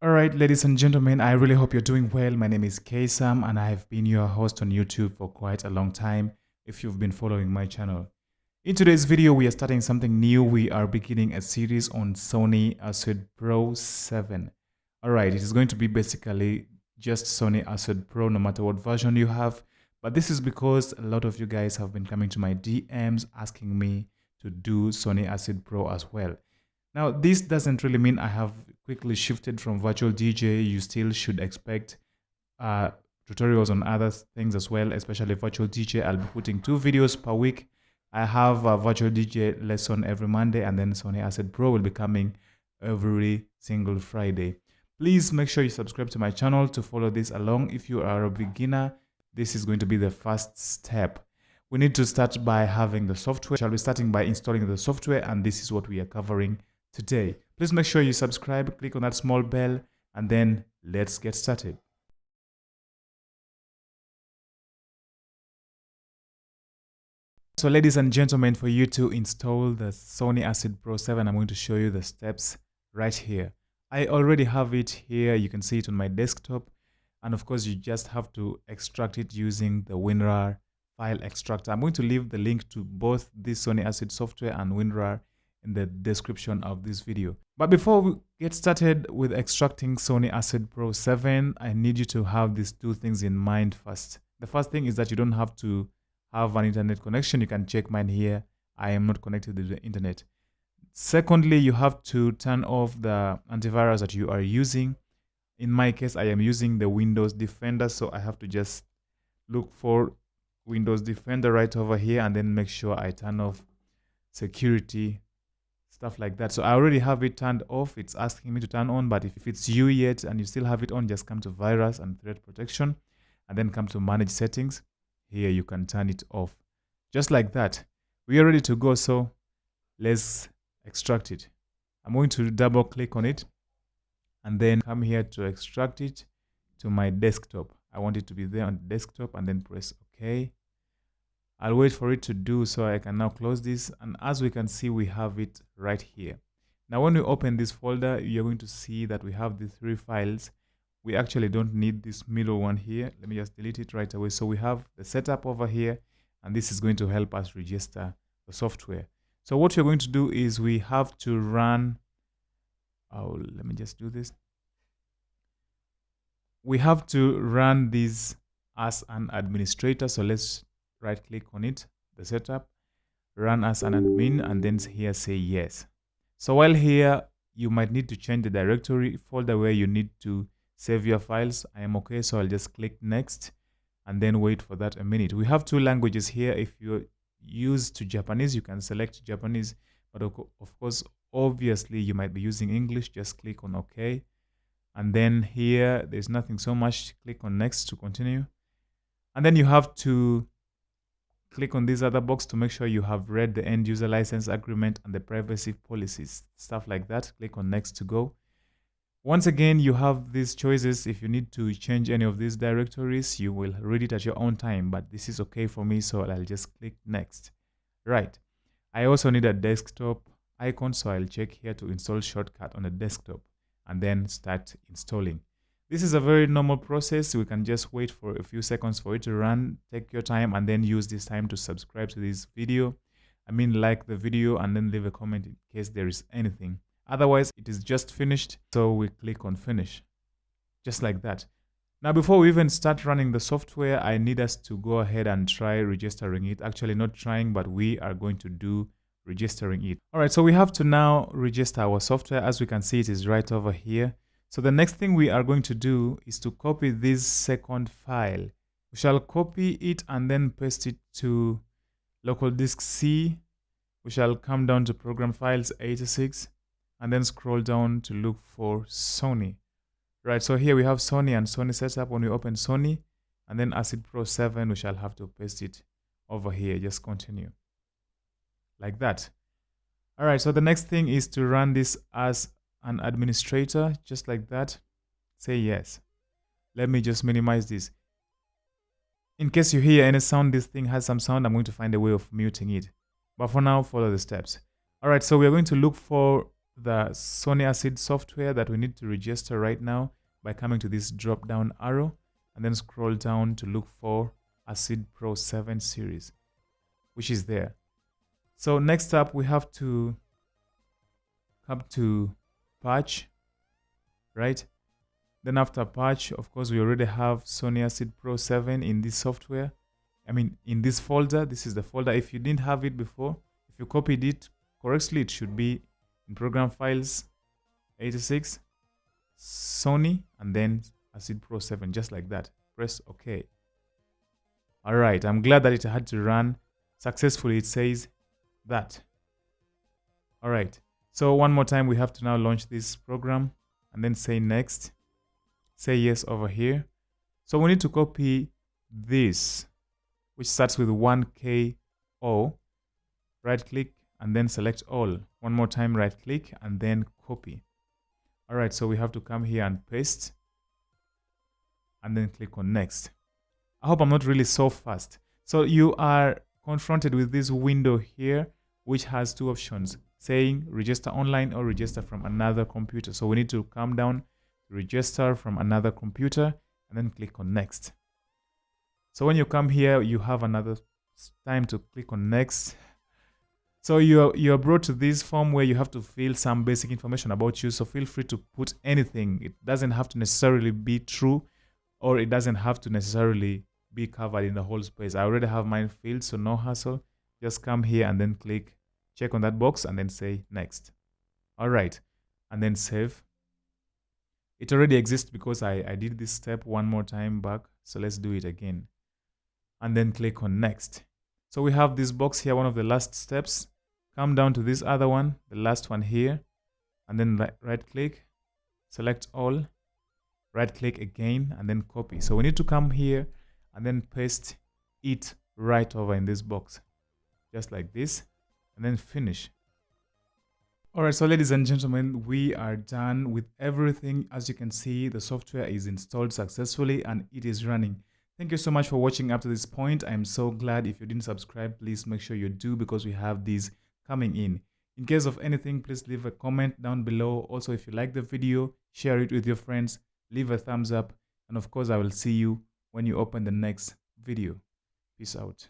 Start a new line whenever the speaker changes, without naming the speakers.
All right, ladies and gentlemen, I really hope you're doing well. My name is Sam, and I have been your host on YouTube for quite a long time if you've been following my channel. In today's video, we are starting something new. We are beginning a series on Sony Asset Pro 7. All right, it is going to be basically just Sony Asset Pro no matter what version you have. But this is because a lot of you guys have been coming to my DMs asking me to do Sony Asset Pro as well. Now, this doesn't really mean I have quickly shifted from virtual DJ. You still should expect tutorials on other things as well, especially virtual DJ. I'll be putting 2 videos per week. I have a virtual DJ lesson every Monday, and then Sony Asset Pro will be coming every single Friday. Please make sure you subscribe to my channel to follow this along. If you are a beginner, this is going to be the first step. We need to start by having the software. Shall be starting by installing the software, and this is what we are covering today. Please make sure you subscribe, click on that small bell, and then let's get started. So ladies and gentlemen, for you to install the Sony Asset Pro 7, I'm going to show you the steps right here. I already have it here. You can see it on my desktop. And of course, you just have to extract it using the WinRAR file extractor. I'm going to leave the link to both this Sony Asset software and WinRAR in the description of this video. But before we get started with extracting Sony Asset Pro 7, I need you to have these 2 things in mind first. The first thing is that you don't have to have an internet connection. You can check mine here. I am not connected to the internet. Secondly, you have to turn off the antivirus that you are using. In my case, I am using the Windows Defender, so I have to just look for Windows Defender right over here and then make sure I turn off security, stuff like that. So I already have it turned off. It's asking me to turn on, but if it's you yet and you still have it on, just come to virus and threat protection and then come to manage settings. Here you can turn it off just like that. We are ready to go, so let's extract it. I'm going to double click on it and then come here to extract it to my desktop. I want it to be there on the desktop and then press OK. I'll wait for it to do so I can now close this, and as we can see, we have it right here. Now when we open this folder, you're going to see that we have the 3 files. We actually don't need this middle one here. Let me just delete it right away. So we have the setup over here, and this is going to help us register the software. So what you're going to do is we have to run, let me just do this. We have to run this as an administrator. So let's right click on it, the setup, run as an admin, and then here say yes. So while here, you might need to change the directory folder where you need to save your files. I am okay, so I'll just click next and then wait for that a minute. We have 2 languages here. If you're used to Japanese, you can select Japanese, but of course, obviously you might be using English. Just click on OK, and then here there's nothing so much. Click on next to continue, and then you have to click on this other box to make sure you have read the end user license agreement and the privacy policies, stuff like that. Click on next to go. Once again, you have these choices. If you need to change any of these directories, you will read it at your own time, but this is okay for me, so I'll just click next. Right. I also need a desktop icon, so I'll check here to install shortcut on the desktop and then start installing. This is a very normal process. We can just wait for a few seconds for it to run. Take your time and then use this time to subscribe to this video. Like the video and then leave a comment in case there is anything. Otherwise, it is just finished, so we click on finish, just like that. Now, before we even start running the software, I need us to go ahead and try registering it. Actually, not trying, but we are going to do registering it. All right, so we have to now register our software. As we can see, it is right over here. So the next thing we are going to do is to copy this second file. We shall copy it and then paste it to local disk C. We shall come down to program files 86. And then scroll down to look for Sony. Right, so here we have Sony and Sony setup. When we open Sony and then Asset Pro 7, we shall have to paste it over here. Just continue like that. All right, so the next thing is to run this as an administrator, just like that. Say yes. Let me just minimize this. In case you hear any sound, this thing has some sound, I'm going to find a way of muting it. But for now, follow the steps. All right, so we are going to look for the Sony Acid software that we need to register right now by coming to this drop down arrow and then scroll down to look for Acid Pro 7 series, which is there. So next up, we have to come to patch, right? Then after patch, of course, we already have Sony Acid Pro 7 in this software. I mean, in this folder. This is the folder. If you didn't have it before, if you copied it correctly, it should be in Program Files 86, Sony, and then Acid Pro 7, just like that. Press OK. All right, I'm glad that it had to run successfully. It says that. All right, so one more time, we have to now launch this program and then say next. Say yes over here. So we need to copy this, which starts with 1KO. Right click and then select all. One more time, right click and then copy. All right, so we have to come here and paste and then click on next. I hope I'm not really so fast. So you are confronted with this window here, which has two options saying register online or register from another computer. So we need to come down, register from another computer, and then click on next. So when you come here, you have another time to click on next. So you're brought to this form where you have to fill some basic information about you. So feel free to put anything. It doesn't have to necessarily be true, or it doesn't have to necessarily be covered in the whole space. I already have mine filled, so no hassle. Just come here and then click, check on that box and then say next. All right, and then save. It already exists because I did this step one more time back. So let's do it again. And then click on next. So we have this box here, one of the last steps. Come down to this other one, the last one here, and then right click, select all, right click again, and then copy. So we need to come here and then paste it right over in this box, just like this, and then finish. All right, so ladies and gentlemen, we are done with everything. As you can see, the software is installed successfully and it is running. Thank you so much for watching up to this point. I'm so glad. If you didn't subscribe, please make sure you do, because we have these coming in. In case of anything, please leave a comment down below. Also, if you like the video, share it with your friends, leave a thumbs up, and of course, I will see you when you open the next video. Peace out.